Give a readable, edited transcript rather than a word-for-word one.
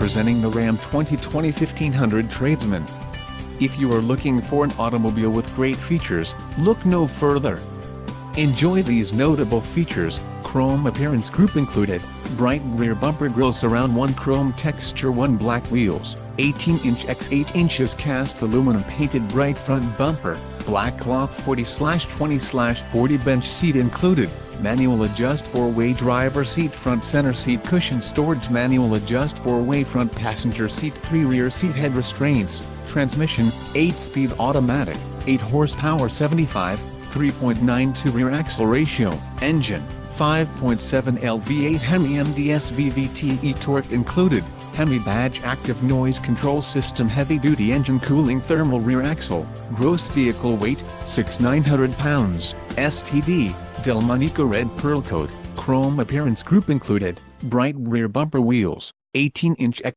presenting the Ram 2020 1500 Tradesman. If you are looking for an automobile with great features, look no further. Enjoy these notable features: chrome appearance group included, bright rear bumper grille, surround 1 chrome texture, 1 black wheels, 18-inch x 8 inches cast aluminum painted bright front bumper, black cloth 40/20/40 bench seat included, manual adjust 4-way driver seat, front center seat cushion storage, manual adjust 4-way front passenger seat, 3 rear seat head restraints, transmission, 8-speed automatic, 8 horsepower, 3.92 rear axle ratio, engine, 5.7 L V8 Hemi MDS VVTe torque included, Hemi badge active noise control system, heavy-duty engine cooling, thermal rear axle, gross vehicle weight, 6,900 pounds, STD, Delmonico red pearl coat, chrome appearance group included, bright rear bumper wheels, 18-inch